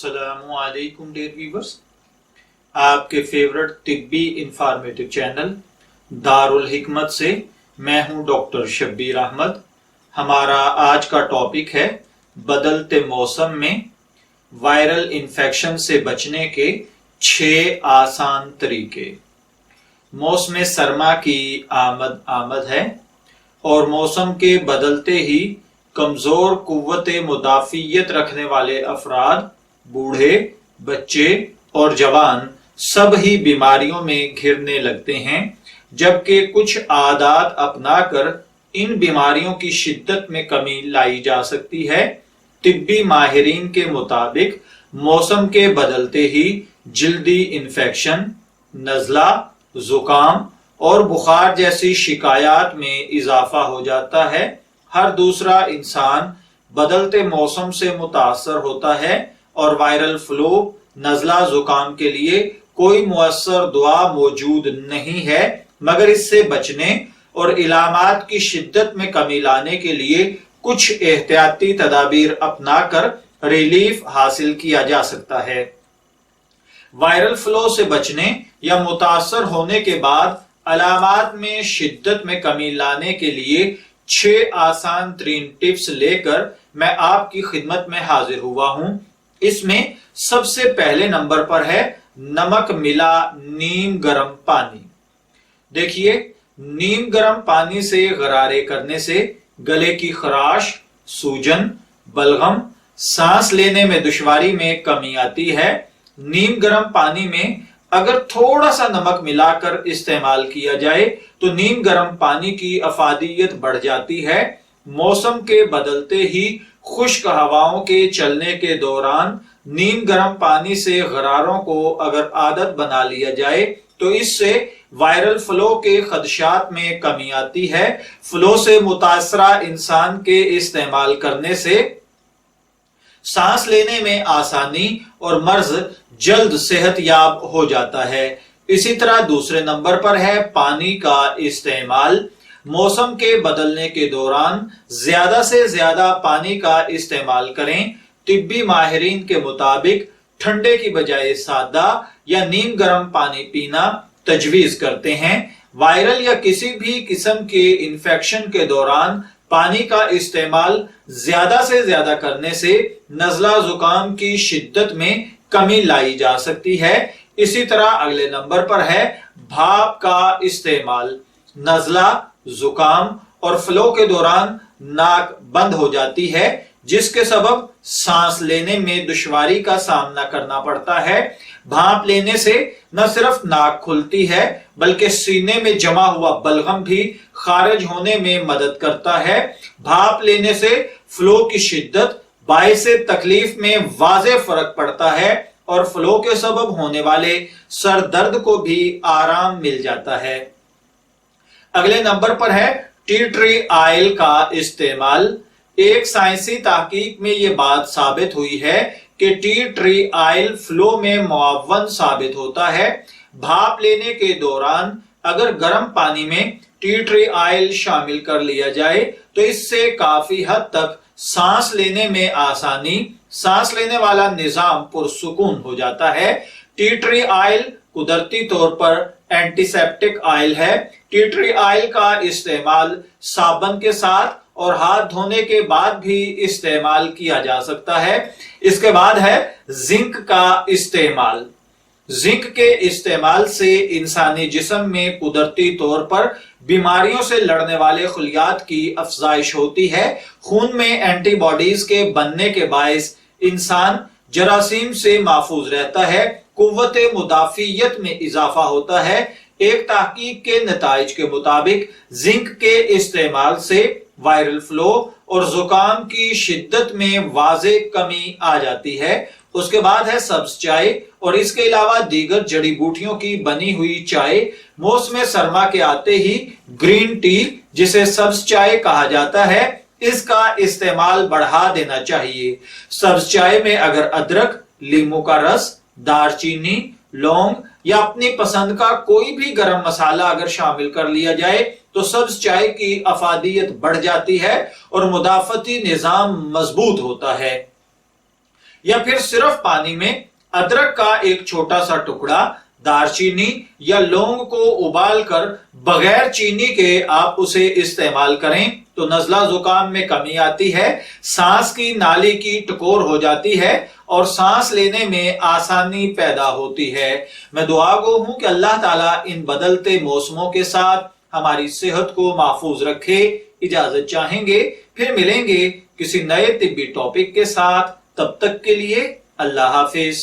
السلام علیکم dear viewers, آپ کے فیورٹ طبی انفارمیٹو چینل دارالحکمت سے میں ہوں ڈاکٹر شبیر احمد۔ ہمارا آج کا ٹاپک ہے بدلتے موسم میں وائرل انفیکشن سے بچنے کے 6 آسان طریقے۔ موسم سرما کی آمد ہے اور موسم کے بدلتے ہی کمزور قوت مدافعیت رکھنے والے افراد، بوڑھے، بچے اور جوان سب ہی بیماریوں میں گھرنے لگتے ہیں، جبکہ کچھ عادات اپنا کر ان بیماریوں کی شدت میں کمی لائی جا سکتی ہے۔ طبی ماہرین کے مطابق موسم کے بدلتے ہی جلدی انفیکشن، نزلہ، زکام اور بخار جیسی شکایات میں اضافہ ہو جاتا ہے۔ ہر دوسرا انسان بدلتے موسم سے متاثر ہوتا ہے اور وائرل فلو، نزلہ، زکام کے لیے کوئی مؤثر دوا موجود نہیں ہے، مگر اس سے بچنے اور علامات کی شدت میں کمی لانے کے لیے کچھ احتیاطی تدابیر اپنا کر ریلیف حاصل کیا جا سکتا ہے۔ وائرل فلو سے بچنے یا متاثر ہونے کے بعد علامات میں شدت میں کمی لانے کے لیے 6 آسان ترین ٹپس لے کر میں آپ کی خدمت میں حاضر ہوا ہوں۔ اس میں سب سے پہلے نمبر پر ہے نمک ملا نیم گرم پانی۔ دیکھیے، نیم گرم پانی سے غرارے کرنے سے گلے کی خراش، سوجن، بلغم، سانس لینے میں دشواری میں کمی آتی ہے۔ نیم گرم پانی میں اگر تھوڑا سا نمک ملا کر استعمال کیا جائے تو نیم گرم پانی کی افادیت بڑھ جاتی ہے۔ موسم کے بدلتے ہی خشک ہواؤں کے چلنے کے دوران نیم گرم پانی سے غراروں کو اگر عادت بنا لیا جائے تو اس سے وائرل فلو کے خدشات میں کمی آتی ہے۔ فلو سے متاثرہ انسان کے استعمال کرنے سے سانس لینے میں آسانی اور مرض جلد صحت یاب ہو جاتا ہے۔ اسی طرح دوسرے نمبر پر ہے پانی کا استعمال۔ موسم کے بدلنے کے دوران زیادہ سے زیادہ پانی کا استعمال کریں۔ طبی ماہرین کے مطابق ٹھنڈے کی بجائے سادہ یا نیم گرم پانی پینا تجویز کرتے ہیں۔ وائرل یا کسی بھی قسم کے انفیکشن کے دوران پانی کا استعمال زیادہ سے زیادہ کرنے سے نزلہ زکام کی شدت میں کمی لائی جا سکتی ہے۔ اسی طرح اگلے نمبر پر ہے بھاپ کا استعمال۔ نزلہ، زکام اور فلو کے دوران ناک بند ہو جاتی ہے، جس کے سبب سانس لینے میں دشواری کا سامنا کرنا پڑتا ہے۔ بھاپ لینے سے نہ صرف ناک کھلتی ہے بلکہ سینے میں جمع ہوا بلغم بھی خارج ہونے میں مدد کرتا ہے۔ بھاپ لینے سے فلو کی شدت، باعث تکلیف میں واضح فرق پڑتا ہے اور فلو کے سبب ہونے والے سر درد کو بھی آرام مل جاتا ہے۔ اگلے نمبر پر ہے ٹی ٹری آئل کا استعمال۔ ایک سائنسی تحقیق میں یہ بات ثابت ہوئی ہے کہ ٹی ٹری آئل فلو میں معاون ثابت ہوتا ہے۔ بھاپ لینے کے دوران اگر گرم پانی میں ٹی ٹری آئل شامل کر لیا جائے تو اس سے کافی حد تک سانس لینے میں آسانی، سانس لینے والا نظام پرسکون ہو جاتا ہے۔ ٹی ٹری آئل قدرتی طور پر اینٹی سیپٹک آئل ہے۔ ٹی ٹری آئل کا استعمال صابن کے ساتھ اور ہاتھ دھونے کے بعد بھی استعمال کیا جا سکتا ہے۔ اس کے بعد ہے زنک کا استعمال۔ زنک کے استعمال سے انسانی جسم میں قدرتی طور پر بیماریوں سے لڑنے والے خلیات کی افزائش ہوتی ہے۔ خون میں اینٹی باڈیز کے بننے کے باعث انسان جراثیم سے محفوظ رہتا ہے، قوت مدافعیت میں اضافہ ہوتا ہے۔ ایک تحقیق کے نتائج کے مطابق زنک کے استعمال سے وائرل فلو اور زکام کی شدت میں واضح کمی آ جاتی ہے۔ اس کے بعد ہے سبز چائے اور اس کے علاوہ دیگر جڑی بوٹیوں کی بنی ہوئی چائے۔ موسم سرما کے آتے ہی گرین ٹی، جسے سبز چائے کہا جاتا ہے، اس کا استعمال بڑھا دینا چاہیے۔ سبز چائے میں اگر ادرک، لیموں کا رس، دار چینی، لونگ یا اپنی پسند کا کوئی بھی گرم مسالہ اگر شامل کر لیا جائے تو سبز چائے کی افادیت بڑھ جاتی ہے اور مدافعتی نظام مضبوط ہوتا ہے۔ یا پھر صرف پانی میں ادرک کا ایک چھوٹا سا ٹکڑا، دار چینی یا لونگ کو ابال کر بغیر چینی کے آپ اسے استعمال کریں تو نزلہ زکام میں کمی آتی ہے، سانس کی نالی کی ٹکور ہو جاتی ہے اور سانس لینے میں آسانی پیدا ہوتی ہے۔ میں دعا گو ہوں کہ اللہ تعالیٰ ان بدلتے موسموں کے ساتھ ہماری صحت کو محفوظ رکھے۔ اجازت چاہیں گے، پھر ملیں گے کسی نئے طبی ٹاپک کے ساتھ، تب تک کے لیے اللہ حافظ۔